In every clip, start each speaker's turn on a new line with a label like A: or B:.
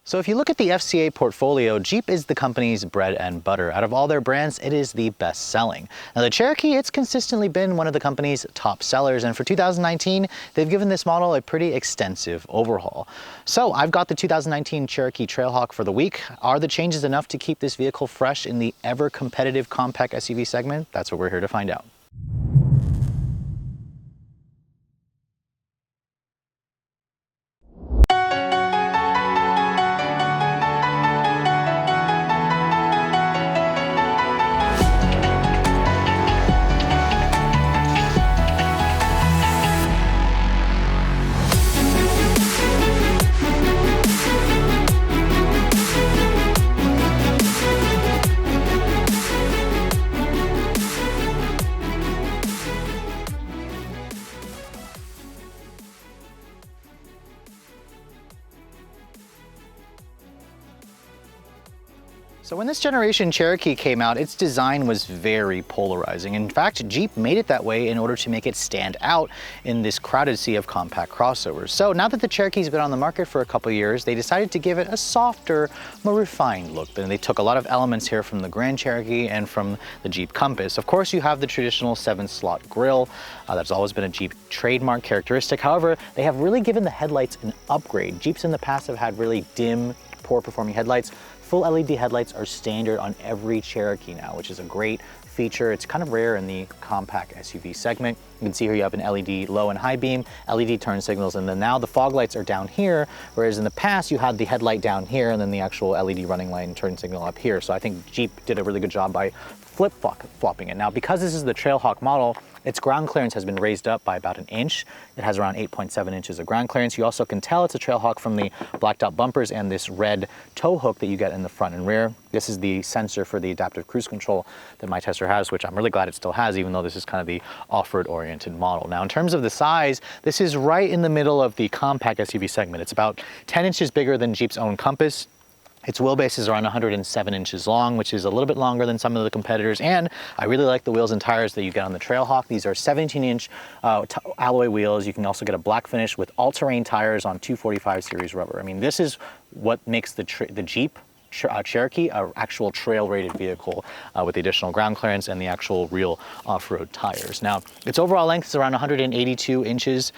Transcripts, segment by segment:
A: So if you look at the FCA portfolio, Jeep is the company's bread and butter. Out of all their brands, it is the best selling. Now the Cherokee, it's consistently been one of the company's top sellers, and for 2019, they've given this model a pretty extensive overhaul. So I've got the 2019 Cherokee Trailhawk for the week. Are the changes enough to keep this vehicle fresh in the ever competitive compact SUV segment? That's what we're here to find out. So when this generation Cherokee came out, its design was very polarizing. In fact, Jeep made it that way in order to make it stand out in this crowded sea of compact crossovers. So now that the Cherokee's been on the market for a couple years, they decided to give it a softer, more refined look. Then they took a lot of elements here from the Grand Cherokee and from the Jeep Compass. Of course, you have the traditional 7-slot grille. That's always been a Jeep trademark characteristic. However, they have really given the headlights an upgrade. Jeeps in the past have had really dim, poor performing headlights. Full LED headlights are standard on every Cherokee now, which is a great feature. It's kind of rare in the compact SUV segment. You can see here you have an LED low and high beam, LED turn signals, and then now the fog lights are down here, whereas in the past you had the headlight down here and then the actual LED running light and turn signal up here. So I think Jeep did a really good job by flip-flopping it. Now, because this is the Trailhawk model, its ground clearance has been raised up by about 1 inch. It has around 8.7 inches of ground clearance. You also can tell it's a Trailhawk from the blacked out bumpers and this red tow hook that you get in the front and rear. This is the sensor for the adaptive cruise control that my tester has, which I'm really glad it still has, even though this is kind of the off-road oriented model. Now, in terms of the size, this is right in the middle of the compact SUV segment. It's about 10 inches bigger than Jeep's own Compass. Its wheelbase is around 107 inches long, which is a little bit longer than some of the competitors. And I really like the wheels and tires that you get on the Trailhawk. These are 17-inch alloy wheels. You can also get a black finish with all-terrain tires on 245 series rubber. I mean, this is what makes the Jeep Cherokee an actual trail-rated vehicle with the additional ground clearance and the actual real off-road tires. Now, its overall length is around 182 inches,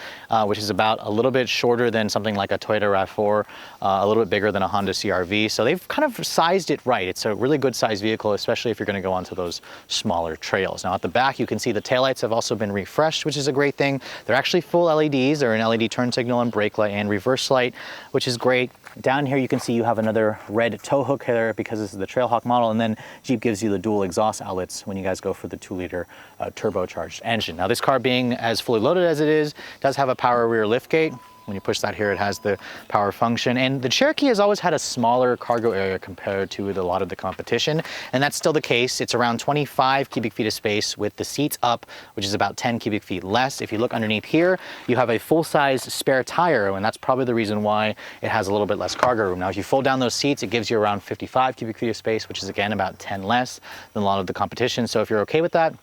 A: which is about a little bit shorter than something like a Toyota RAV4, a little bit bigger than a Honda CR-V. So they've kind of sized it right. It's a really good sized vehicle, especially if you're going to go onto those smaller trails. Now, at the back, you can see the taillights have also been refreshed, which is a great thing. They're actually full LEDs. They're an LED turn signal and brake light and reverse light, which is great. Down here, you can see you have another red tow hook here because this is the Trailhawk model, and then Jeep gives you the dual exhaust outlets when you guys go for the 2-liter turbocharged engine. Now, this car being as fully loaded as it is, does have a power rear liftgate. When you push that here, it has the power function. And the Cherokee has always had a smaller cargo area compared to a lot of the competition. And that's still the case. It's around 25 cubic feet of space with the seats up, which is about 10 cubic feet less. If you look underneath here, you have a full-size spare tire, and that's probably the reason why it has a little bit less cargo room. Now, if you fold down those seats, it gives you around 55 cubic feet of space, which is again about 10 less than a lot of the competition. So if you're okay with that,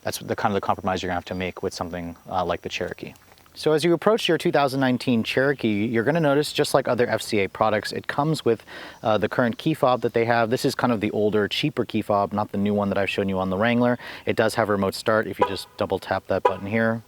A: that's the kind of the compromise you're gonna have to make with something like the Cherokee. So as you approach your 2019 Cherokee, you're going to notice, just like other FCA products, it comes with the current key fob that they have. This is kind of the older, cheaper key fob, not the new one that I've shown you on the Wrangler. It does have remote start if you just double tap that button here.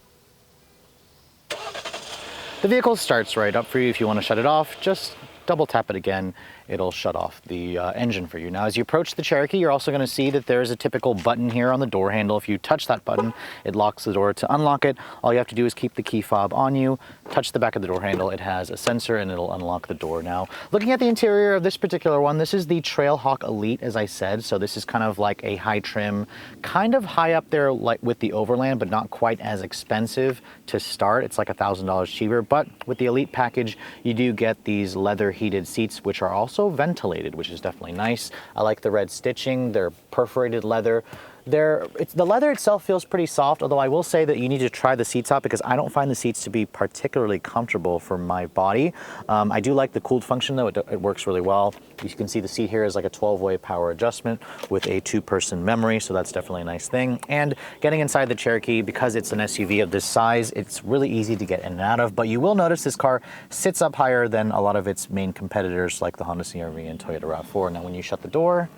A: The vehicle starts right up for you. If you want to shut it off, just double tap it again. It'll shut off the engine for you. Now, as you approach the Cherokee, you're also going to see that there's a typical button here on the door handle. If you touch that button, it locks the door. To unlock it, all you have to do is keep the key fob on you, touch the back of the door handle. It has a sensor and it'll unlock the door. Now, looking at the interior of this particular one, this is the Trailhawk Elite, as I said. So this is kind of like a high trim, kind of high up there like with the Overland, but not quite as expensive to start. It's like $1,000 cheaper. But with the Elite package, you do get these leather heated seats, which are also ventilated, which is definitely nice. I like the red stitching. They're perforated leather. The leather itself feels pretty soft, although I will say that you need to try the seats out because I don't find the seats to be particularly comfortable for my body. I do like the cooled function though, it works really well. You can see the seat here is like a 12-way power adjustment with a 2-person memory, so that's definitely a nice thing. And getting inside the Cherokee, because it's an SUV of this size, it's really easy to get in and out of, but you will notice this car sits up higher than a lot of its main competitors like the Honda CR-V and Toyota RAV4. Now when you shut the door,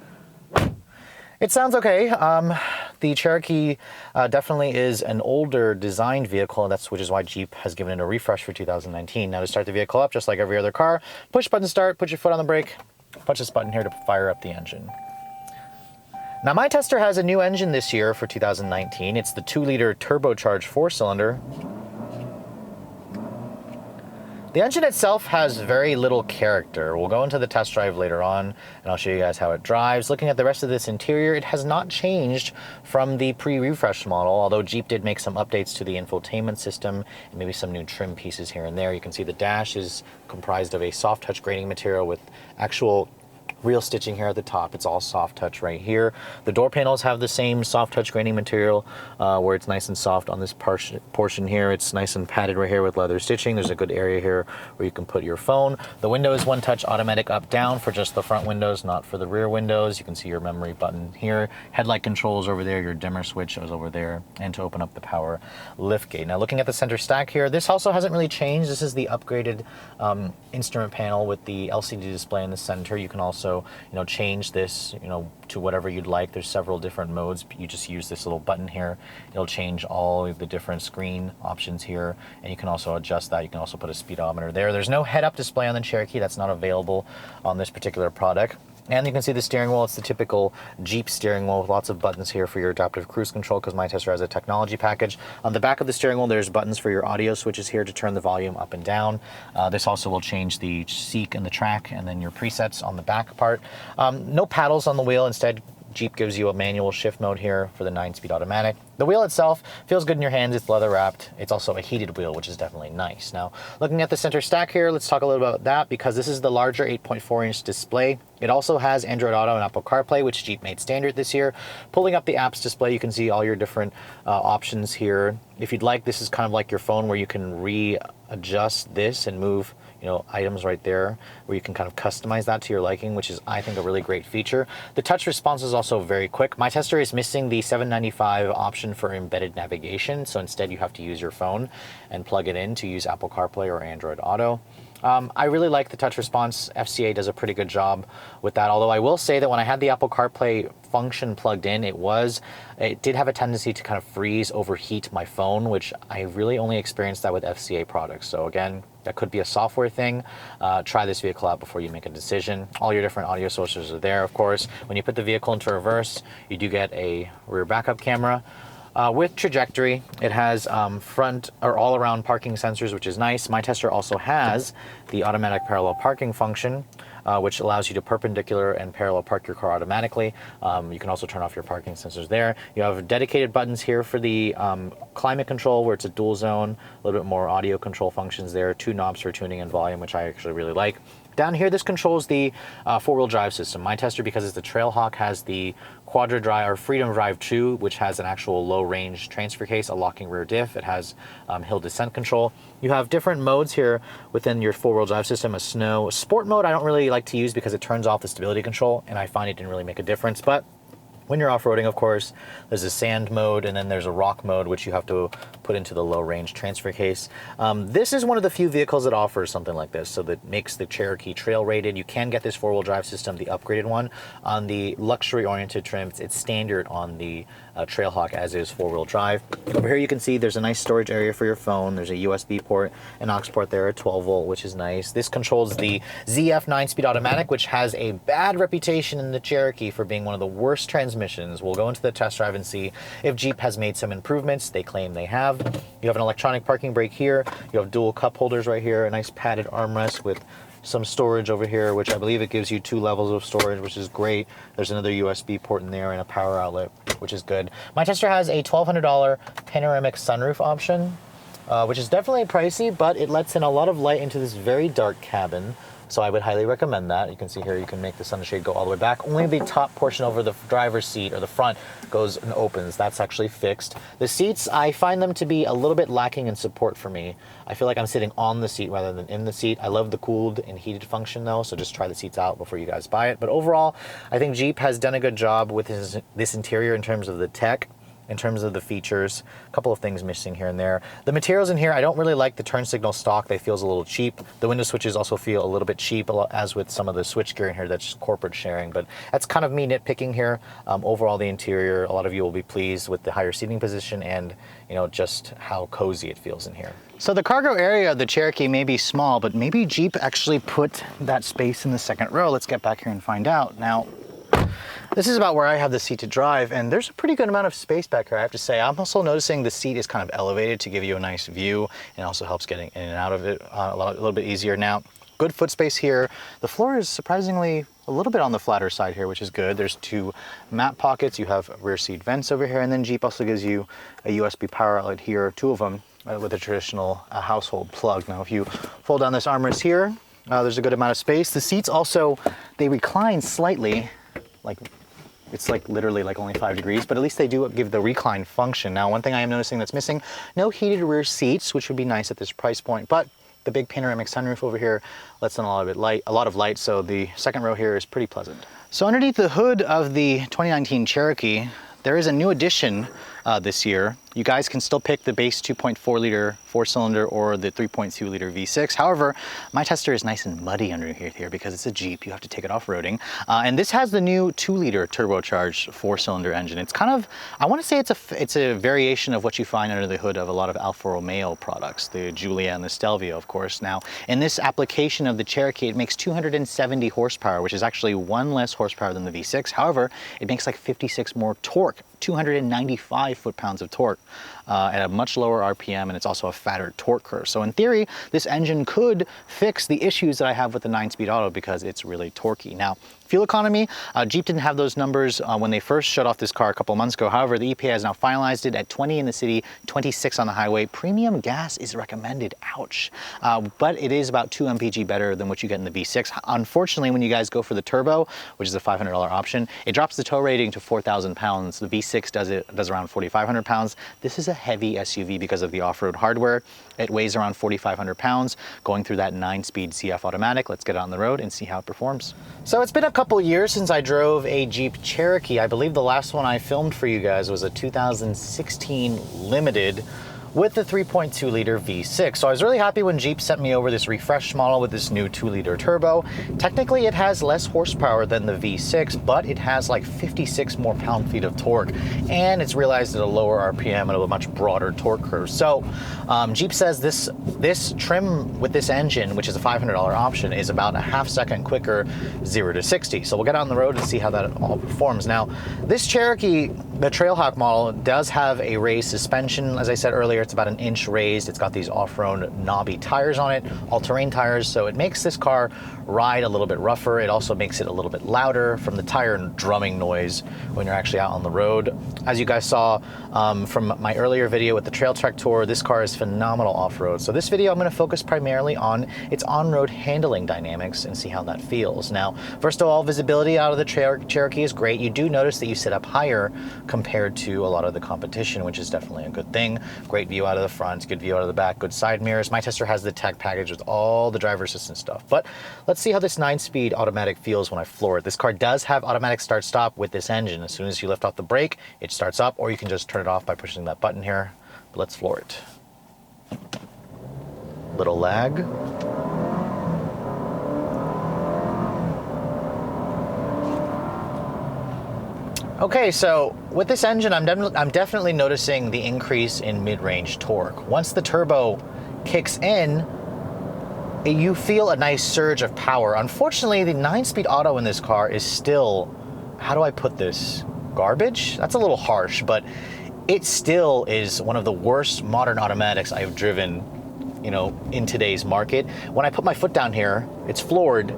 A: it sounds okay. The Cherokee definitely is an older designed vehicle, which is why Jeep has given it a refresh for 2019. Now to start the vehicle up, just like every other car, push button start, put your foot on the brake, punch this button here to fire up the engine. Now my tester has a new engine this year for 2019. It's the 2-liter turbocharged 4-cylinder. The engine itself has very little character. We'll go into the test drive later on and I'll show you guys how it drives. Looking at the rest of this interior, it has not changed from the pre-refresh model, although Jeep did make some updates to the infotainment system and maybe some new trim pieces here and there. You can see the dash is comprised of a soft touch grading material with actual real stitching here at the top. It's all soft touch right here. The door panels have the same soft touch grading material where it's nice and soft on this portion here. It's nice and padded right here with leather stitching. There's a good area here where you can put your phone. The window is one touch automatic up down for just the front windows, not for the rear windows. You can see your memory button here. Headlight controls over there. Your dimmer switch is over there, and to open up the power lift gate. Now looking at the center stack here, this also hasn't really changed. This is the upgraded instrument panel with the LCD display in the center. You can also change this, to whatever you'd like. There's several different modes. You just use this little button here. It'll change all of the different screen options here, and you can also adjust that. You can also put a speedometer there. There's no head-up display on the Cherokee. That's not available on this particular product. And you can see the steering wheel. It's the typical Jeep steering wheel with lots of buttons here for your adaptive cruise control because my tester has a technology package. On the back of the steering wheel, there's buttons for your audio switches here to turn the volume up and down. This also will change the seek and the track and then your presets on the back part. No paddles on the wheel. Instead, Jeep gives you a manual shift mode here for the 9-speed automatic. The wheel itself feels good in your hands. It's leather wrapped. It's also a heated wheel, which is definitely nice. Now, looking at the center stack here, let's talk a little about that because this is the larger 8.4-inch display. It also has Android Auto and Apple CarPlay, which Jeep made standard this year. Pulling up the apps display, you can see all your different options here. If you'd like, this is kind of like your phone where you can readjust this and move items right there where you can kind of customize that to your liking, which is, I think, a really great feature. The touch response is also very quick. My tester is missing the $795 option for embedded navigation, so instead you have to use your phone and plug it in to use Apple CarPlay or Android Auto. I really like the touch response. FCA does a pretty good job with that, although I will say that when I had the Apple CarPlay function plugged in, it did have a tendency to kind of freeze, overheat my phone, which I really only experienced that with FCA products. So again, that could be a software thing. Try this vehicle out before you make a decision. All your different audio sources are there, of course. When you put the vehicle into reverse, you do get a rear backup camera. With trajectory, it has front or all-around parking sensors, which is nice. My tester also has the automatic parallel parking function, which allows you to perpendicular and parallel park your car automatically. You can also turn off your parking sensors there. You have dedicated buttons here for the climate control, where it's a dual zone, a little bit more audio control functions there, 2 knobs for tuning and volume, which I actually really like. Down here, this controls the 4-wheel drive system. My tester, because it's the Trailhawk, has the Quadra Drive or Freedom Drive 2, which has an actual low-range transfer case, a locking rear diff. It has hill descent control. You have different modes here within your 4-wheel drive system. A snow sport mode I don't really like to use because it turns off the stability control, and I find it didn't really make a difference. But when you're off-roading, of course, there's a sand mode, and then there's a rock mode, which you have to put into the low-range transfer case. This is one of the few vehicles that offers something like this, so that makes the Cherokee Trail Rated. You can get this 4-wheel drive system, the upgraded one, on the luxury-oriented trims. It's standard on the Trailhawk, as is 4-wheel drive. Over here you can see there's a nice storage area for your phone. There's a USB port, an aux port there, a 12-volt, which is nice. This controls the ZF 9-speed automatic, which has a bad reputation in the Cherokee for being one of the worst transmissions. We'll go into the test drive and see if Jeep has made some improvements. They claim they have. You have an electronic parking brake here. You have dual cup holders right here, a nice padded armrest with some storage over here, which I believe it gives you 2 levels of storage, which is great. There's another USB port in there and a power outlet, which is good. My tester has a $1,200 panoramic sunroof option, which is definitely pricey, but it lets in a lot of light into this very dark cabin. So I would highly recommend that. You can see here, you can make the sunshade go all the way back. Only the top portion over the driver's seat or the front goes and opens. That's actually fixed. The seats, I find them to be a little bit lacking in support for me. I feel like I'm sitting on the seat rather than in the seat. I love the cooled and heated function though, so just try the seats out before you guys buy it. But overall, I think Jeep has done a good job with this interior in terms of the tech. In terms of the features, a couple of things missing here and there. The materials in here, I don't really like the turn signal stock. They feels a little cheap. The window switches also feel a little bit cheap, as with some of the switch gear in here that's just corporate sharing. But that's kind of me nitpicking here. Overall, the interior, a lot of you will be pleased with the higher seating position and just how cozy it feels in here. So the cargo area of the Cherokee may be small, but maybe Jeep actually put that space in the second row. Let's get back here and find out. Now, this is about where I have the seat to drive, and there's a pretty good amount of space back here, I have to say. I'm also noticing the seat is kind of elevated to give you a nice view, and also helps getting in and out of it a little bit easier. Now, good foot space here. The floor is surprisingly a little bit on the flatter side here, which is good. There's 2 map pockets. You have rear seat vents over here, and then Jeep also gives you a USB power outlet here, 2 of them with a traditional household plug. Now, if you fold down this armrest here, there's a good amount of space. The seats also, they recline slightly, it's literally only 5 degrees, but at least they do give the recline function. Now, one thing I am noticing that's missing, no heated rear seats, which would be nice at this price point, but the big panoramic sunroof over here lets in a lot of light, so the second row here is pretty pleasant. So underneath the hood of the 2019 Cherokee, there is a new addition this year. You guys can still pick the base 2.4 liter 4-cylinder or the 3.2 liter V6. However, my tester is nice and muddy underneath here because it's a Jeep. You have to take it off-roading. And this has the new 2 liter turbocharged 4-cylinder engine. It's kind of, I want to say it's a variation of what you find under the hood of a lot of Alfa Romeo products, the Giulia and the Stelvio, of course. Now, in this application of the Cherokee, it makes 270 horsepower, which is actually 1 less horsepower than the V6. However, it makes 56 more torque, 295 foot-pounds of torque at a much lower RPM, and it's also a fatter torque curve. So in theory, this engine could fix the issues that I have with the 9-speed auto because it's really torquey. Now, fuel economy, Jeep didn't have those numbers when they first shut off this car a couple months ago. However, the EPA has now finalized it at 20 in the city, 26 on the highway. Premium gas is recommended, ouch. But it is about 2 mpg better than what you get in the V6. Unfortunately, when you guys go for the turbo, which is a $500 option, it drops the tow rating to 4,000 pounds. The V6 does around 4,500 pounds. This is a heavy SUV because of the off-road hardware. It weighs around 4,500 pounds, going through that 9-speed CF automatic. Let's get it on the road and see how it performs. So it's been a couple years since I drove a Jeep Cherokee. I believe the last one I filmed for you guys was a 2016 Limited with the 3.2 liter V6. So I was really happy when Jeep sent me over this refreshed model with this new 2 liter turbo. Technically it has less horsepower than the V6, but it has 56 more pound-feet of torque, and it's realized at a lower RPM and a much broader torque curve. So Jeep says this trim with this engine, which is a $500 option, is about a half-second quicker 0 to 60. So we'll get on the road and see how that all performs. Now, this Cherokee, the Trailhawk model, does have a raised suspension. As I said earlier, it's about 1 inch raised. It's got these off-road knobby tires on it, all-terrain tires, so it makes this car ride a little bit rougher. It also makes it a little bit louder from the tire drumming noise when you're actually out on the road. As you guys saw from my earlier video with the Trail Trek Tour, this car is phenomenal off-road. So this video I'm going to focus primarily on its on-road handling dynamics and see how that feels. Now, first of all, visibility out of the Cherokee is great. You do notice that you sit up higher compared to a lot of the competition, which is definitely a good thing. Great view out of the front, good view out of the back, good side mirrors. My tester has the tech package with all the driver assistance stuff. But let's see how this 9-speed automatic feels when I floor it. This car does have automatic start-stop with this engine. As soon as you lift off the brake, it starts up, or you can just turn it off by pushing that button here. But let's floor it. Little lag. Okay, so with this engine, I'm definitely noticing the increase in mid-range torque. Once the turbo kicks in, you feel a nice surge of power. Unfortunately, the 9-speed auto in this car is still, how do I put this, garbage? That's a little harsh, but it still is one of the worst modern automatics I've driven, in today's market. When I put my foot down here, it's floored.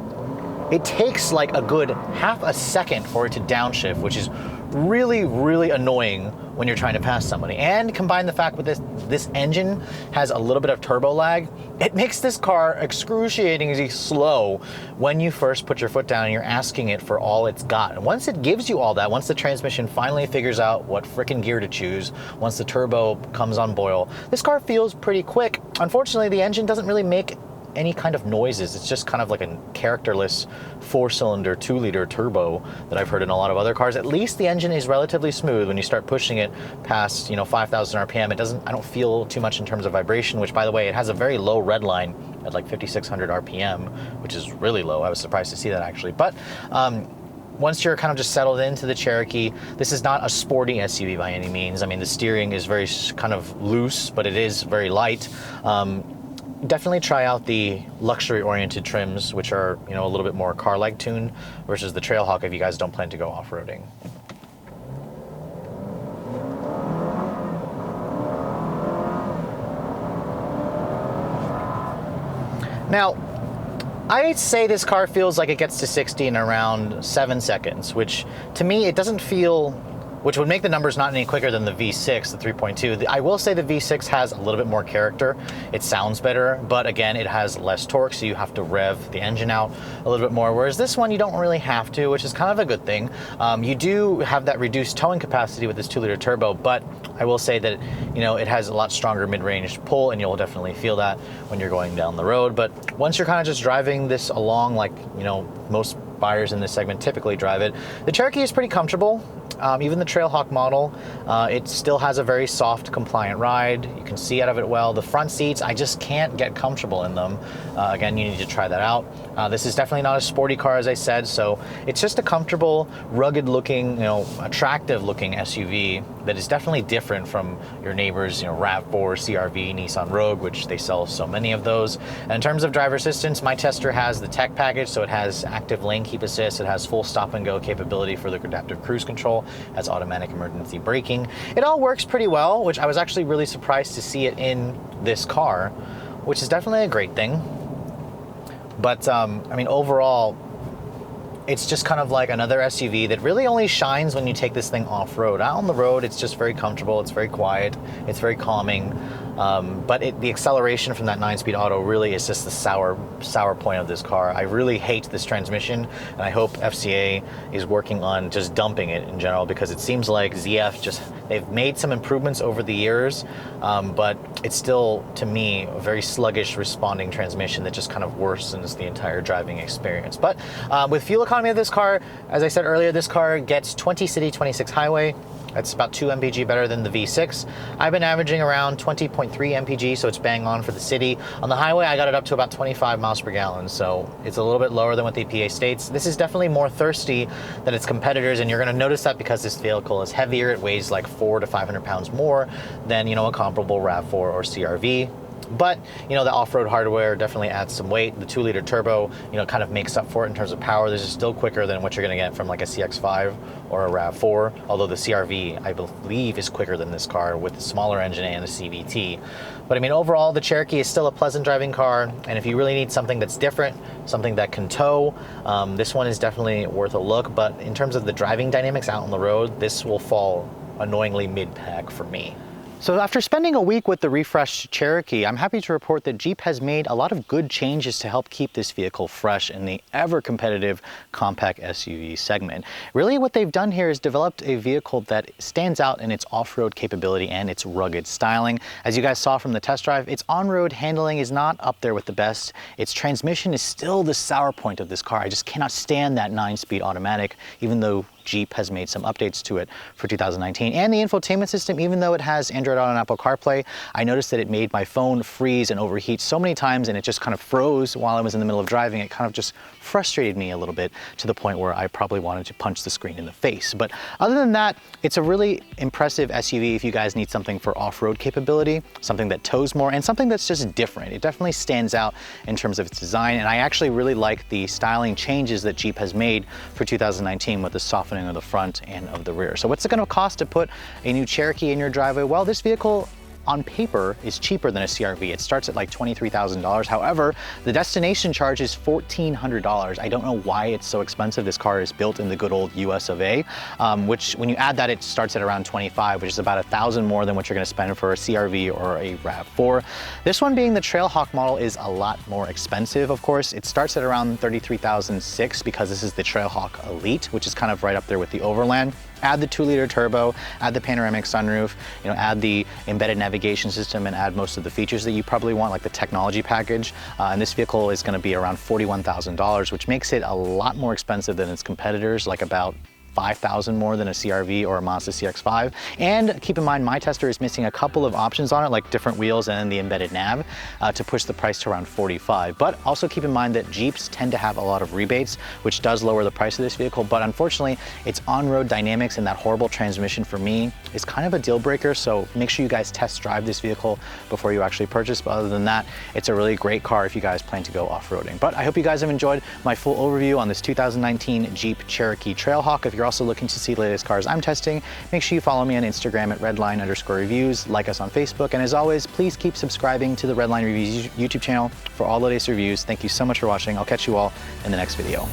A: It takes a good half a second for it to downshift, which is really, really annoying when you're trying to pass somebody. And combine the fact with this engine has a little bit of turbo lag, it makes this car excruciatingly slow when you first put your foot down and you're asking it for all it's got. And once it gives you all that, once the transmission finally figures out what frickin' gear to choose, once the turbo comes on boil, this car feels pretty quick. Unfortunately, the engine doesn't really make any kind of noises. It's just kind of like a characterless 4-cylinder 2-liter turbo that I've heard in a lot of other cars. At least the engine is relatively smooth when you start pushing it past, 5,000 RPM. I don't feel too much in terms of vibration, which, by the way, it has a very low redline at like 5,600 RPM, which is really low. I was surprised to see that, actually. But once you're kind of just settled into the Cherokee, this is not a sporty SUV by any means. I mean, the steering is very kind of loose, but it is very light. Definitely try out the luxury-oriented trims, which are, a little bit more car-like tuned, versus the Trailhawk if you guys don't plan to go off-roading. Now, I'd say this car feels like it gets to 60 in around 7 seconds, which to me, it doesn't feel, which would make the numbers not any quicker than the V6, the 3.2. I will say the V6 has a little bit more character. It sounds better, but again, it has less torque, so you have to rev the engine out a little bit more, whereas this one, you don't really have to, which is kind of a good thing. You do have that reduced towing capacity with this 2-liter turbo, but I will say that, it has a lot stronger mid-range pull, and you'll definitely feel that when you're going down the road. But once you're kind of just driving this along, like, most buyers in this segment typically drive it, the Cherokee is pretty comfortable. Even the Trailhawk model, it still has a very soft, compliant ride. You can see out of it well. The front seats, I just can't get comfortable in them. Again, you need to try that out. This is definitely not a sporty car, as I said, so it's just a comfortable, rugged-looking, attractive-looking SUV that is definitely different from your neighbor's, RAV4, CR-V, Nissan Rogue, which they sell so many of those. And in terms of driver assistance, my tester has the tech package, so it has active lane keep assist, it has full stop-and-go capability for the adaptive cruise control, has automatic emergency braking. It all works pretty well, which I was actually really surprised to see it in this car, which is definitely a great thing. But overall, it's just kind of like another SUV that really only shines when you take this thing off-road. Out on the road, it's just very comfortable, it's very quiet, it's very calming. But the acceleration from that 9-speed auto really is just the sour point of this car. I really hate this transmission, and I hope FCA is working on just dumping it in general, because it seems like ZF they've made some improvements over the years, but it's still, to me, a very sluggish responding transmission that just kind of worsens the entire driving experience. But with fuel economy of this car, as I said earlier, this car gets 20 city, 26 highway. That's about 2 mpg better than the V6. I've been averaging around 20.3 mpg, so it's bang on for the city. On the highway, I got it up to about 25 miles per gallon, so it's a little bit lower than what the EPA states. This is definitely more thirsty than its competitors, and you're gonna notice that because this vehicle is heavier. It weighs like 400 to 500 pounds more than, a comparable RAV4 or CR-V. But, the off-road hardware definitely adds some weight. The 2-liter turbo, kind of makes up for it in terms of power. This is still quicker than what you're going to get from like a CX-5 or a RAV4, although the CR-V, I believe, is quicker than this car with the smaller engine and a CVT. But overall, the Cherokee is still a pleasant driving car, and if you really need something that's different, something that can tow, this one is definitely worth a look. But in terms of the driving dynamics out on the road, this will fall annoyingly mid-pack for me. So after spending a week with the refreshed Cherokee, I'm happy to report that Jeep has made a lot of good changes to help keep this vehicle fresh in the ever-competitive compact SUV segment. Really what they've done here is developed a vehicle that stands out in its off-road capability and its rugged styling. As you guys saw from the test drive, its on-road handling is not up there with the best. Its transmission is still the sour point of this car. I just cannot stand that 9-speed automatic, even though Jeep has made some updates to it for 2019. And the infotainment system, even though it has Android Auto and Apple CarPlay, I noticed that it made my phone freeze and overheat so many times, and it just kind of froze while I was in the middle of driving. It kind of just frustrated me a little bit, to the point where I probably wanted to punch the screen in the face. But other than that, it's a really impressive SUV if you guys need something for off-road capability, something that tows more, and something that's just different. It definitely stands out in terms of its design, and I actually really like the styling changes that Jeep has made for 2019 with the softening of the front and of the rear. So what's it going to cost to put a new Cherokee in your driveway? Well, this vehicle on paper is cheaper than a CRV. It starts at like $23,000. However, the destination charge is $1,400. I don't know why it's so expensive. This car is built in the good old US of A, which when you add that, it starts at around 25, which is about $1,000 more than what you're gonna spend for a CRV or a RAV4. This one being the Trailhawk model is a lot more expensive, of course. It starts at around $33,600 because this is the Trailhawk Elite, which is kind of right up there with the Overland. Add the 2-liter turbo, add the panoramic sunroof, add the embedded navigation system, and add most of the features that you probably want, like the technology package. And this vehicle is going to be around $41,000, which makes it a lot more expensive than its competitors, like about $5,000 more than a CRV or a Mazda CX-5. And keep in mind, my tester is missing a couple of options on it, like different wheels and the embedded nav, to push the price to around $45,000. But also keep in mind that Jeeps tend to have a lot of rebates, which does lower the price of this vehicle. But unfortunately, its on-road dynamics and that horrible transmission for me is kind of a deal breaker. So make sure you guys test drive this vehicle before you actually purchase. But other than that, it's a really great car if you guys plan to go off-roading. But I hope you guys have enjoyed my full overview on this 2019 Jeep Cherokee Trailhawk. If you're also looking to see the latest cars I'm testing, make sure you follow me on Instagram at redline_reviews, like us on Facebook, and as always, please keep subscribing to the Redline Reviews YouTube channel for all the latest reviews. Thank you so much for watching. I'll catch you all in the next video.